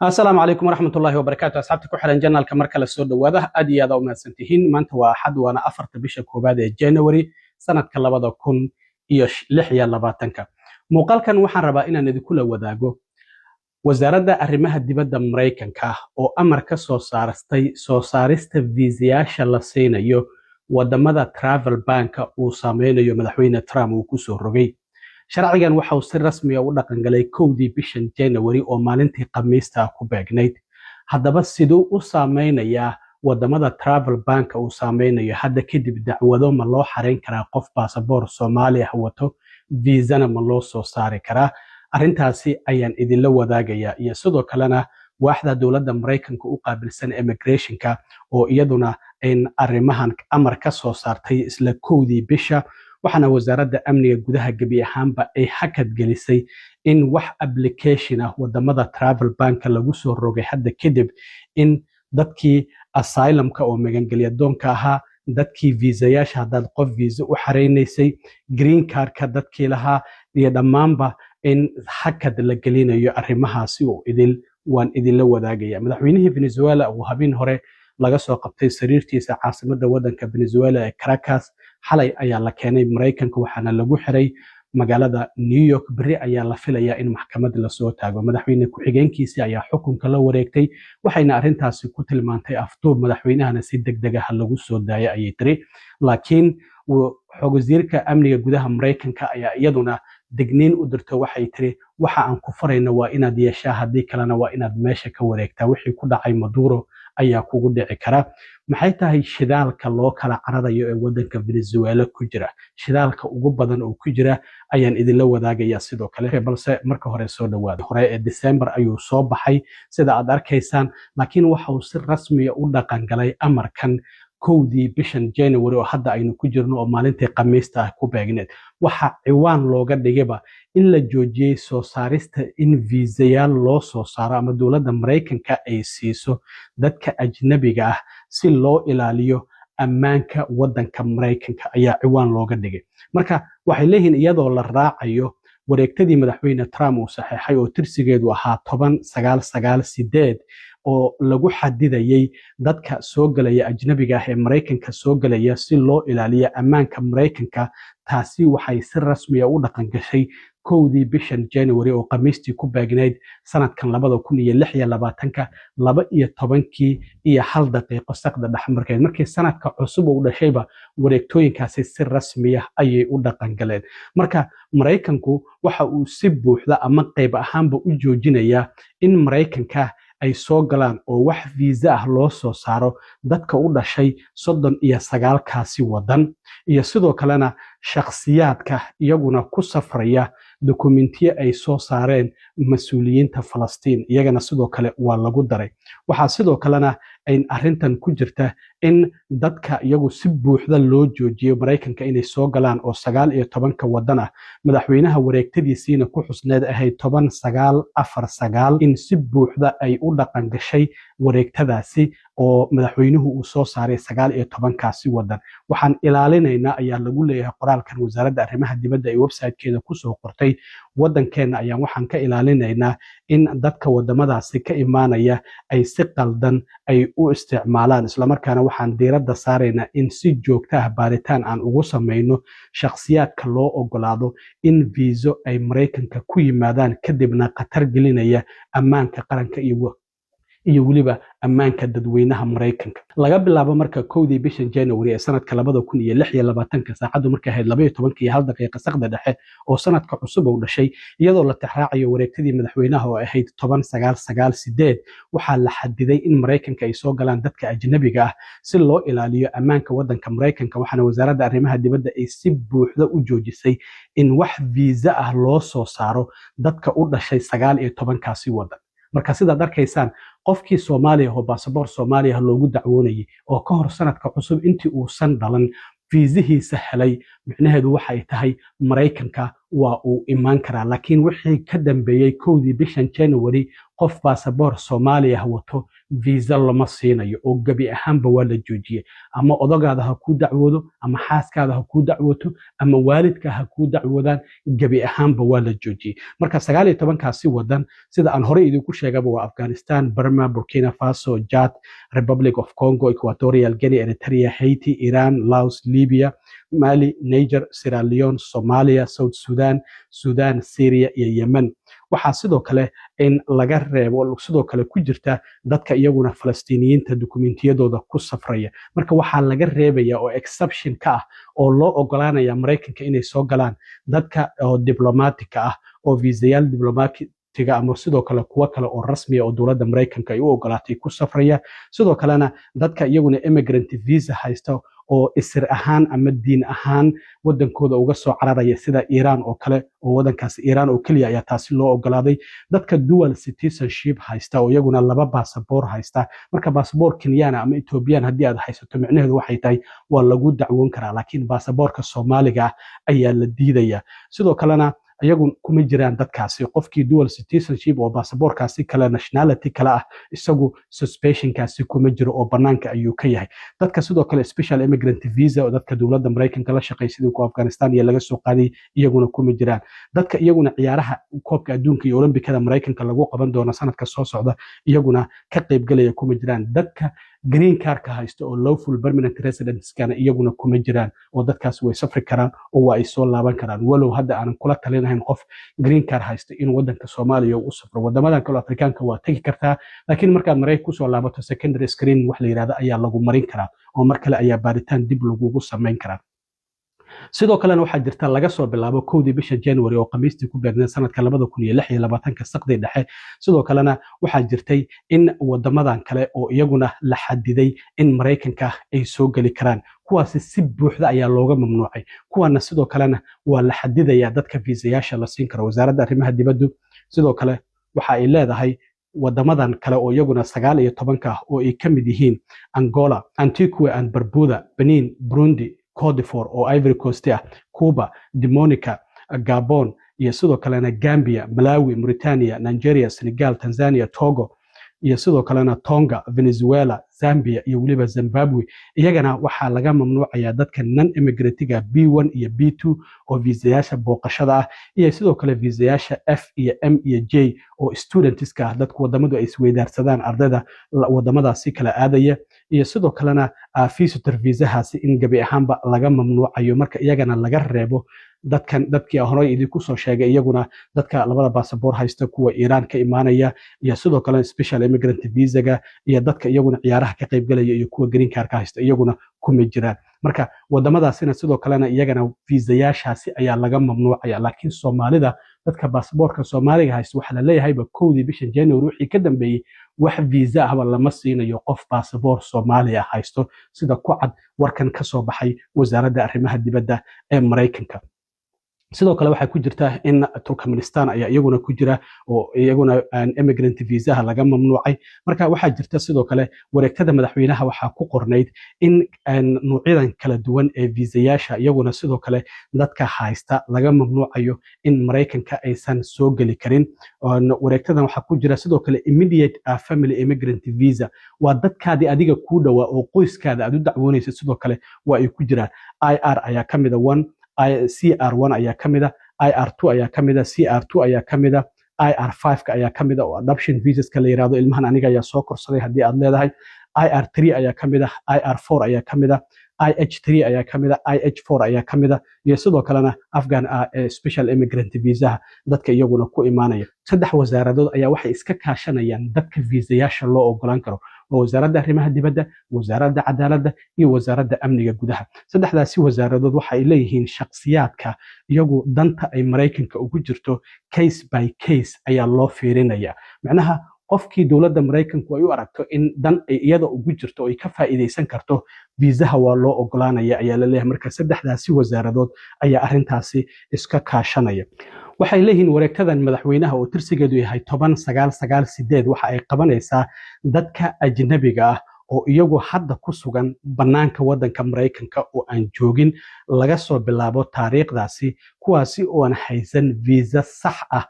السلام عليكم ورحمة الله وبركاته. أصحابتك وحرن جنال كمركل السود وده أدي هذا وما سنتهين ما أنت واحد وأنا أفرت بشك وبعد جانوري سنة كلا بدأ كون إيش لحية لباتنك مقال كان وحن ربائنا ندي كل وداجو وزارة أرمها الدبادة مريكان كه أو أمريكا سوسارست فيزياش لسينا يو ودمدا ترافل بانك وسامين يو مدحوين ترام وكسر رجي sharcigan waxa uu si rasmi ah u dhaqan galay 1 bishan January oo maalintii Khamiista ku beegnayd haddaba sidoo u saameynaya wadamada travel bank uu saameynayo hadda kadib dacwado ma loo xareyn karaa qof baasaboor Soomaaliya wato viisana ma loo soo saari karaa arrintaasi ayaan idinla wadaagaya iyo sidoo kalena waaxda dawladda Mareykanka u qaabilsan immigrationka oo iyaduna in arrimahan amar ka soo saartay isla 1 bisha waxana wasaaradda amniga gudaha gabi ahaanba ay hakad gelisay in wax application ah wadamada travel bank lagu soo rogay hadda kadib in dadkii asylum-ka oo magangelya doonka ahaa dadkii viisayaasha haddaad qof viisa u xareynaysay green card-ka dadkii lahaa iyo dhammaanba in hakad la gelinayo arrimahaasi oo waan idinla wadaagaya madaxweynihii Venezuela oo habeen hore laga soo qabtay sariirtiisa caasimadda waddanka Venezuela ee Caracas xalay ayaa la keenay Mareykanka waxaana lagu xiray magaalada New York bari ayaa la filayaa in maxkamad la soo taago madaxweyne ku-xigeenkiisa ayaa xukunka la wareegtay waxayna arrintaasi ku tilmaantay afduub madaxweynahana si degdeg ah lagu soo daayay ayay tiri laakiin xogwasiirka amniga gudaha Mareykanka ayaa iyaduna digniin u dirto waxay tiri waxa aan ku farayna waa inaad yeeshaa haddii kalena waa inaad meesha ka wareegtaa wixii ku dhacay Maduro ayaa kugu dhici kara maxay tahay shidaalka loo kala cararayo ee waddanka Venezuela ku jira shidaalka ugu badan oo ku jira ayaan idinla wadaagaya sidoo kale balse marka hore soo dhawaada hore ee December ayuu soo baxay sida aad arkaysaan laakiin waxa uu si rasmi ah u dhaqan galay amarkan 1 bishan January oo hadda aynu ku jirno oo maalintii Khamiista ah ku beegneed waxa ciwaan looga dhigayba in la joojiyay soo saarista in viisayaal loo soo saaro ama dawladda Mareykanka ay siiso dadka ajnabiga ah si loo ilaaliyo ammaanka waddanka Mareykanka ayaa ciwaan looga dhigay marka waxay leeyihiin iyadoo la raacayo wareegtadii madaxweyne Trump uu saxeexay oo tirsigeedu ahaa 10998 oo lagu xadidayay dadka soo galaya ajnabiga ah ee Mareykanka soo galaya si loo ilaaliyo ammaanka Mareykanka taasi waxay si rasmi ah u dhaqan gashay 1 bishan January oo Khamiistii ku beegnayd sanadkan 2026 12 iyo 1 daqiiqo saqda dhaxmarkeed markii sanadka cusub uu dhashayba wareegtooyinkaasi si rasmi ah ayay u dhaqan galeen marka Mareykanku waxa uu si buuxda ama qayb ahaanba u joojinayaa in Mareykanka ay soo galaan oo wax viisa ah loo soo saaro dadka u dhashay 39 kaasi wadan iyo sidoo kalena shakhsiyaadka iyaguna ku safraya dokumentiyo ay soo saareen mas'uuliyiinta Falastiin iyagana sidoo kale waa lagu daray waxa sidoo kalena ay arrintan ku jirta in dadka iyagu si buuxda loo joojiyo Mareykanka inay soo galaan oo 19 wadan ah madaxweynaha wareegtadiisiina ku xusneed ahayd 10949 in si buuxda ay u dhaqan gashay wareegtadaasi oo madaxweynuhu uu soo saaray 19 kaasi wadan waxaan ilaalinaynaa ayaa lagu leeyahay qoraalkan wasaaradda arrimaha dibadda ee website-keeda ku soo qortay waddankeena ayaan waxaan ka ilaalinaynaa in dadka wadamadaasi ka imaanaya ay si qaldan ay u isticmaalaan isla markaana waxaan diiradda saaraynaa in si joogto ah baaritaan aan ugu sameeyno shakhsiyaadka loo ogolaado in viiso ay Mareykanka ku yimaadaan kadibna khatar gelinaya ammaanka qaranka iyo waliba ammaanka dadweynaha Mareykanka laga bilaabo marka 1 bishan January ee sanadka 2026 saacadu markay ahayd 12 iyo 1 daqiiqo saqda dhexe oo sanadka cusub uu dhashay iyadoo la tixraacayo wareegtadii madaxweynaha oo ahayd 10998 waxaa la xadiday in Mareykanka ay soo galaan dadka ajnabiga ah si loo ilaaliyo ammaanka waddanka Mareykanka waxaana wasaaradda arrimaha dibadda ay si buuxda u joojisay in wax viisa ah loo soo saaro dadka u dhashay 19 kaasi wadan marka sidaad arkaysaan qofkii Soomaaliya oo baasaboor Soomaaliya loogu dacwoonayay oo ka hor sanadka cusub intii uu san dhalan fiisihiisa helay micnaheedu waxay tahay Mareykanka waa uu imaan karaa laakiin wixii ka dambeeyay 1 bishan January qof baasaboor Soomaaliya wato visa lama siinayo oo gabi ahaanba waa la joojiyay ama odagaada ha ku dacwoodo ama xaaskaada ha ku dacwooto ama waalidka ha ku dacwoodaan gabi ahaanba waa la joojiyay marka 19kaasi wadan sida aan hore idinku sheegaba waa Afghanistan, Burma, Burkina Faso, Chad, Republic of Congo, Equatorial Guinea, Eritrea, Haiti, Iran, Laos, Libya, Mali, Niger, Sierra Leone, Somalia, South Sudan, Syria iyo Yemen waxaa sidoo kale in laga reebo sidoo kale ku jirta dadka iyaguna Falastiiniyiinta dokumentiyadooda ku safraya marka waxaa laga reebaya oo exception ka ah oo loo ogolaanaya Mareykanka inay soo galaan dadka oo diblomatic ah oo viisayaal diblomatic ama sidoo kale kuwa kale oo rasmi ah oo dowladda Mareykanka ay u ogolaatay ku safraya sidoo kalena dadka iyaguna immigrant visa haysta oo isir ahaan ama diin ahaan wadankooda uga soo cararaya sida Iran oo kale oo wadankaas Iran oo kaliya ayaa taasi loo ogolaaday dadka dual citizenship haysta oo iyaguna laba baasaboor haysta marka baasaboor Kenyaana ama Ethiopian haddii aad haysato micnaheedu waxay tahay waa lagu dacwoon karaa laakiin baasaboorka Soomaaliga ayaa la diidaya sidoo kalena ayagu kuma jiraan dadkaasi qofkii dual citizenship oo baasaboorkaasi kala nationality kala ah isagu suspensionkaasi kuma jiro oo banaanka ayuu ka yahay dadka sidoo kale special immigrant visa oo dadka dowladda Mareykanka la shaqeeyay sidii ku Afghanistan iyo laga soo qaaday iyaguna kuma jiraan dadka iyaguna ciyaaraha koobka adduunka iyo Olimbikada Mareykanka lagu qaban doono sanadka soo socda iyaguna ka qayb galaya kuma jiraan dadka green card-ka haysta oo lawful permanent residence-kana iyaguna kuma jiraan oo dadkaas way safri karaan oo waa ay soo laaban karaan walow hadda aanan kula talinahayn qof green card haysta in wadanka Soomaaliya u safro wadamadan kale Afrikaanka waa tagi kartaa laakiin markaad Mareykanka ku soo laabato secondary screening wax la yiraahdo ayaa lagu marin karaa oo mar kale ayaa baaritaan dib lagugu sameyn karaa sidoo kalena waxaa jirta laga soo bilaabo 1 bisha January oo khamiistii ku beegnay sanadka 2026 saqdi dhexe sidoo kalena waxaa jirtay in wadamadan kale oo iyaguna la xadiday in Mareykanka ay soo gali karaan kuwaasi si buuxda ayaa looga mamnuucay kuwana sidoo kalena waa la xadidaya dadka viisayaasha la siin karo wasaaradda arrimaha dibadda sidoo kale waxa ay leedahay wadamadan kale oo iyaguna 19 oo ay kamid yihiin Angola, Antigua and Barbuda, Benin, Burundi, Cote d'Ivoire oo Ivory Coast ah, Cuba, Dominica, Gabon iyo sidoo kalena Gambia, Malawi, Mauritania, Nigeria, Senegal, Tanzania, Togo iyo sidoo kalena Tonga, Venezuela, Zambia iyo waliba Zimbabwe iyagana waxaa laga mamnuucaya dadka non immigrant-ga B1 iyo B2 oo viisayaasha booqashada ah iyo sidoo kale viisayaasha F iyo M iyo J oo studentska dadku wadamadu ay isweydaarsadaan ardayda wadamadaasi kala aadaya iyo sidoo kalena visitor visa-haasi in gabi ahaanba laga mamnuucayo marka iyagana laga reebo dadkii hore idinku soo sheegay iyaguna dadka labada baasaboor haysta kuwa Iran ka imaanaya iyo sidoo kale special immigrant visa-ga iyo dadka iyaguna ciyaaraha ka qayb galaya iyo kuwa green card-ka haysta iyaguna kuma jiraan marka wadamadaasina sidoo kalena iyagana viisayaashaasi ayaa laga mamnuucaya laakiin Soomaalida dadka baasaboorka Soomaaliga haysta waxa la leeyahay 1 bisha January wixii ka dambeeyay wax visa ah lama siinayo qof baasaboor Soomaaliya haysto sida ku cad warkan ka soo baxay wasaaradda arrimaha dibadda ee Mareykanka sidoo kale waxaa ku jirta in Turkmenistan ayaa iyaguna ku jira oo iyaguna immigrant visa laga mamnuucay marka waxaa jirta sidoo kale wareegtada madaxweynaha waxaa ku qornayd in nuucyadan kala duwan ee viisayaasha iyaguna sidoo kale dadka haysta laga mamnuucayo in Mareykanka aysan soo gali karin wareegtadan waxaa ku jira sidoo kale immediate family immigrant visa waa dadkaadii adiga ku dhawaa oo qoyskaada aad u dacwoonaysid sidoo kale waa ay ku jiraan IR ayaa kamid ah CR1 ayaa kamida IR2 ayaa kamida CR2 ayaa kamida IR5 ayaa kamida oo adoption visas ka la yiraahdo ilmahan aniga ayaa soo korsaday hadii aad leedahay IR3 ayaa kamida IR4 ayaa kamida IH3 ayaa kamida IH4 ayaa kamida iyo sidoo kalena Afghan special immigrant visa dadka iyaguna ku imaanaya saddex wasaaradood ayaa waxay iska kaashanayaan dadka viisayaasha loo ogolaan karo wasaaradda arrimaha dibadda wasaaradda cadaaladda iyo wasaaradda amniga gudaha saddexdaasi wasaaradood waxa ay leeyihiin shakhsiyaadka iyagu danta ay Mareykanka ugu jirto case by case ayaa loo fiirinaya macnaha qofkii dowladda Mareykanku ay u aragto in dan ay iyada ugu jirto oo ay ka faa'iideysan karto viisaha waa loo ogolaanaya ayaa la leeyahay marka saddexdaasi wasaaradood ayaa arrintaasi iska kaashanaya waxay leeyihiin wareegtadan madaxweynaha oo tirsigeedu yahay 10998 waxa ay qabanaysaa dadka ajnabiga ah oo iyagu hadda ku sugan banaanka wadanka Mareykanka oo aan joogin laga soo bilaabo taariikhdaasi kuwaasi oo aan haysan visa sax ah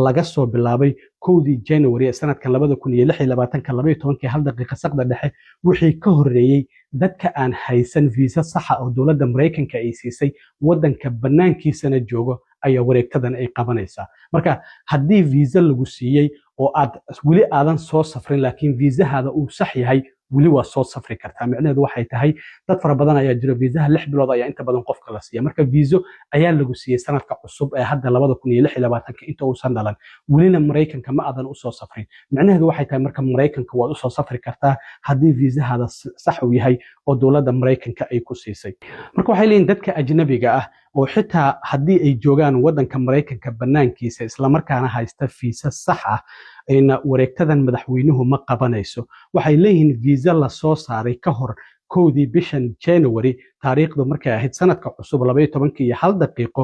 laga soo bilaabay 1 January ee sanadkan 2026 hal daqiiqa saqda dhexe wixii ka horeeyay dadka aan haysan visa saxa oo dowladda Mareykanka ay siisay wadanka banaankiisana joogo ayaa wareegtadan ay qabanaysaa. Marka haddii visa lagu siiyey oo aad weli aadan soo safrin laakiin viisahaada uu sax yahay weli waa soo safri kartaa. Micnaheedu waxay tahay dad fara badan ayaa jira viisaha 6 bilood ayaa inta badan qofka la siiya. Marka viiso ayaa lagu siiyey sanadka cusub ee hadda 2026 inta uusan dhalan welina Mareykanka ma aadan u soo safrin. Micnaheedu waxay tahay marka Mareykanka waad u soo safri kartaa haddii viisahaada sax u yahay oo dowladda Mareykanka ay ku siisay. Marka waxay leeyihiin dadka ajnabiga ah oo xitaa haddii ay joogaan wadanka Mareykanka banaankiisa isla markaana haysta fiisa sax ah ayna wareegtadan madaxweynuhu ma qabanayso. Waxay leeyihiin visa la soo saaray ka hor 1 bishan January taariikhdu markay ahayd sanadka cusub 12 iyo hal daqiiqo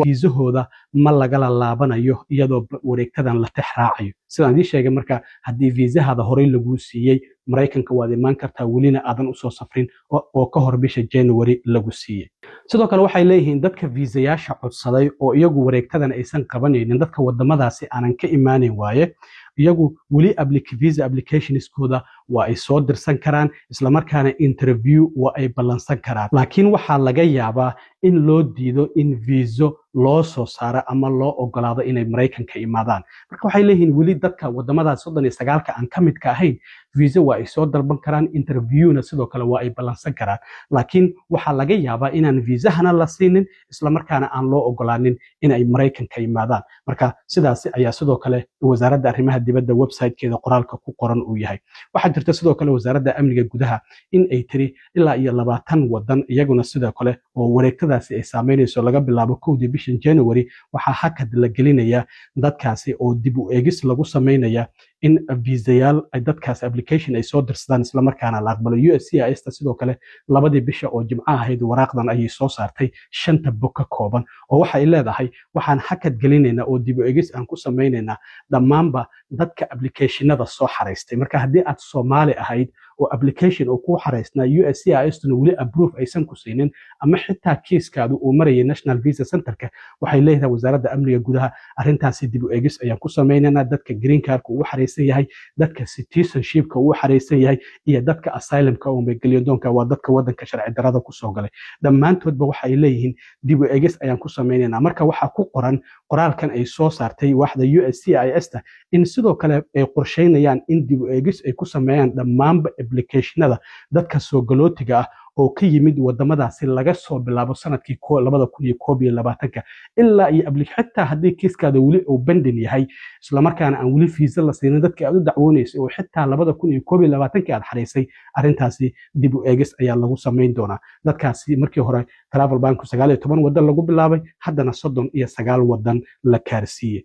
viisahooda ma lagala laabanayo iyadoo wareegtadan la tixraacayo. Sidaan idin sheegay marka haddii viisahada horey lagu siiyey Mareykanka waad imaan kartaa welina aadan u soo safrin oo ka hor bisha January lagu siiyey. sidoo kale waxay leeyihiin dadka viisayaasha codsaday oo iyagu wareegtadan aysan qabanaynin dadka wadamadaasi aanan ka imaanin waaye iyagu weli visa applicationskooda waa ay soo dirsan karaan isla markaana interview waa ay ballansan karaan. Laakiin waxaa laga yaabaa in loo diido in viiso loo soo saaro ama loo ogolaado inay Mareykanka imaadaan. Marka waxay leeyihiin weli dadka wadamadaas 39 aan ka midka ahayn viisa waa ay soo dalban karaan interviewna sidoo kale waa ay ballansan karaan. Laakiin waxaa laga yaabaa inaan viisahana la siinin isla markaana aan loo ogolaanin in ay Mareykanka imaadaan. Marka sidaas ayaa sidoo kale wasaaradda arrimaha dibadda website-keeda qoraalka ku qoran uu yahay. Waxaa jirta sidoo kale wasaaradda amniga gudaha in ay tiri ilaa iyo 20 wadan iyaguna sidoo kale oo wareegtadaasi ay saameynayso laga bilaabo 1 bishan January waxaa hakad la gelinaya dadkaasi oo dib u eegis lagu sameynaya in viisayaal ay dadkaas application ay soo dirsadaan isla markaana la aqbalo. USCIS sidoo kale 2 bisha oo Jimcaha ahayd waraaqdan ayay soo saartay 5 bog ka kooban oo waxay leedahay waxaan hakad gelinaynaa oo dib u eegis aan ku sameynaynaa dhammaanba dadka applicationada soo xareystay. Marka haddii aad Soomaali ahayd oo application oo ku xareysnaa USCIS-tuna weli approve aysan ku siinin ama xitaa kiiskaadu uu marayay National Visa Centerka waxay leedahay wasaaradda amniga gudaha arrintaasi dib u eegis ayaan ku sameynaynaa dadka green cardka uu xareysan yahay dadka citizenshipka uu xareysan yahay iyo dadka asylumka oo megalyoonka waa dadka wadanka sharci darrada ku soo galay dhammaantoodba waxay leeyihiin dib u eegis ayaan ku sameynaynaa. Marka waxaa ku qoran qoraalkan ay soo saartay waaxda USCIS-ta in sidoo kale ay qorsheynayaan in dib u eegis ay ku sameeyaan dhammaanba applicationada dadka soo galootiga ah oo ka yimid wadamadaasi laga soo bilaabo sanadkii 2021 ilaa iyo xitaa haddii kiiskaada weli uu bandin yahay isla markaana aan weli fiisa la siinin dadka aad u dacwoonaysay oo xitaa 2021 aad xareysay arrintaasi dib u eegis ayaa lagu sameyn doonaa. dadkaasi markii hore travel bank 19 wadan lagu bilaabay haddana 39 wadan la kaarsiiyey.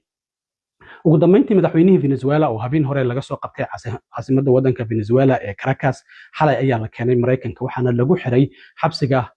ugu dambeyntii madaxweynihii Venezuela oo habeen hore laga soo qabtay caasimadda wadanka Venezuela ee Caracas xalay ayaa la keenay Mareykanka waxaana lagu xiray xabsiga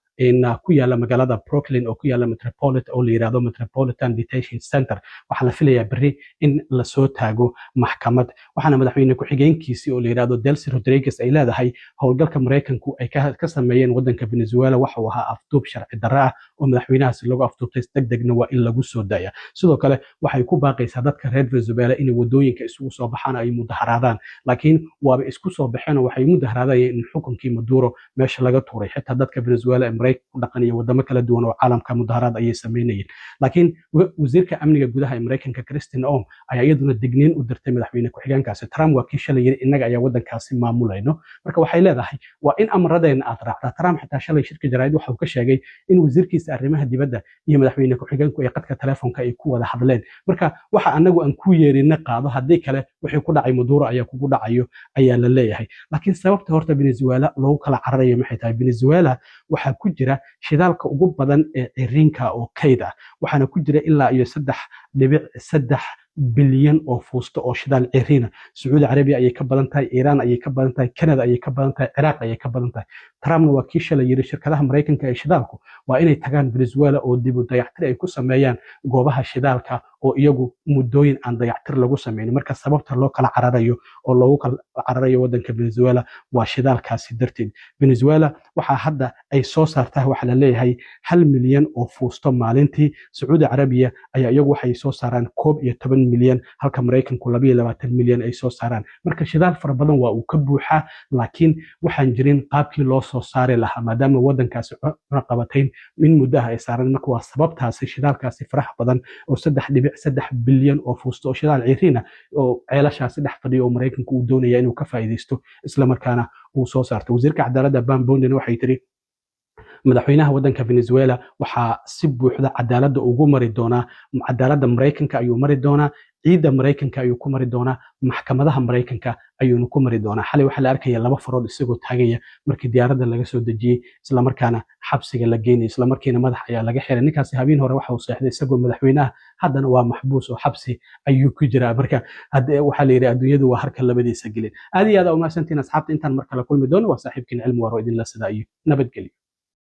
ku yaala magaalada Brooklyn oo ku yaala Metropolitan Detention Center. waxaa la filayaa berri in la soo taago maxkamad waxaana madaxweyne ku-xigeenkiisii oo la yiraahdo Delcy Rodriguez ay leedahay howlgalka Mareykanku ay ka sameeyeen wadanka Venezuela waxa uu ahaa afduub sharci darro ah oo madaxweynahaasi lagu afduubtay degdegna waa in lagu soo daaya. sidoo kale waxay ku baaqaysaa dadka reer Venezuela in wadooyinka isugu soo baxaan ay mudaharaadaan laakiin waaba isku soo baxeen oo waxay mudaharaadayeen in xukunkii Maduro meesha laga tuuray xitaa dadka Venezuela ku dhaqan iyo wadamo kala duwan oo caalamka mudaharaad ayay sameynayeen. laakiin wasiirka amniga gudaha ee Mareykanka Christine Noem ayaa iyaduna digniin u dirtay madaxweyne ku-xigeenkaasi Trump waa kii shalay yiri inaga ayaa wadankaasi maamulayno. marka waxay leedahay waa in amradeena aad raacdaa. Trump xitaa shalay shirka jaraa'id waxa uu ka sheegay in wasiirkiisa arrimaha dibadda iyo madaxweyne ku-xigeenku ay qadka telefoonka ay ku wada hadleen. marka waxa anagu aan ku yeerina qaado haddii kale wixii ku dhacay Maduro ayaa kugu dhacayo ayaa la leeyahay. laakiin sababta horta Venezuela loogu kala cararayo maxay tahay? Venezuela waxaa ku jira shidaalka ugu badan ee ciriinka oo kayd ah waxaana ku jira ilaa iyo 3.3 bilyan oo fuusto oo shidaal ciriina. Sacuudi Carabiya ayay ka badan tahay, Iiraan ayay ka badan tahay, Canada ayay ka badan tahay, Ciraaq ayay ka badan tahay. Trumpna waa kii shalay yiri shirkadaha Mareykanka ee shidaalku waa inay tagaan Venezuela oo dib u dayactir ay ku sameeyaan goobaha shidaalka oo iyagu muddooyin aan dayactir lagu sameyn. Marka sababta loo kala cararayo oo loogu kala cararayo wadanka Venezuela waa shidaalkaasi darteed. Venezuela waxaa hadda ay soo saartaa waxa la leeyahay 1 milyan oo fuusto maalintii. Sacuudi Carabiya ayaa iyagu waxay soo saaraan 11 milyan halka Mareykanku 22 milyan ay soo saaraan. Marka shidaal fara badan waa uu ka buuxaa, laakiin waxaan jirin qaabkii loo soo saari lahaa maadaama wadankaasi cunaqabatayn min muddo ah ay saaran. Marka waa sababtaasi shidaalkaasi faraha badan oo 3.3 bilyan oo fuusto oo shidaal ciriina oo ceelashaasi dhex fadhiyo oo Mareykanku uu doonaya inuu ka faa'iideysto isla markaana uu soo saarto. Wasiirka cadaaladda Pam Bondi waxay tiri madaxweynaha wadanka Venezuela waxaa si buuxda cadaaladda ugu mari doonaa, cadaaladda Mareykanka ayuu mari doonaa, ciidda Mareykanka ayuu ku mari doonaa, maxkamadaha Mareykanka ayuuna ku mari doonaa. Xalay waxaa la arkaya 2 farood isagoo taagaya markii diyaaradda laga soo dejiyey isla markaana xabsiga la geynay isla markiina madax ayaa laga xiray. Ninkaasi habeen hore waxa uu seexday isagoo madaxweynaha, haddana waa maxbuus oo xabsi ayuu ku jiraa. Marka waxaa la yiri adduunyadu waa harka labadiisa gelin. aad iyo aad u mahadsantiin asxaabta. intaan mar kale kulmi doono waa saaxiibkiin Cilmi Waro idin la sida iyo nabadgelyo.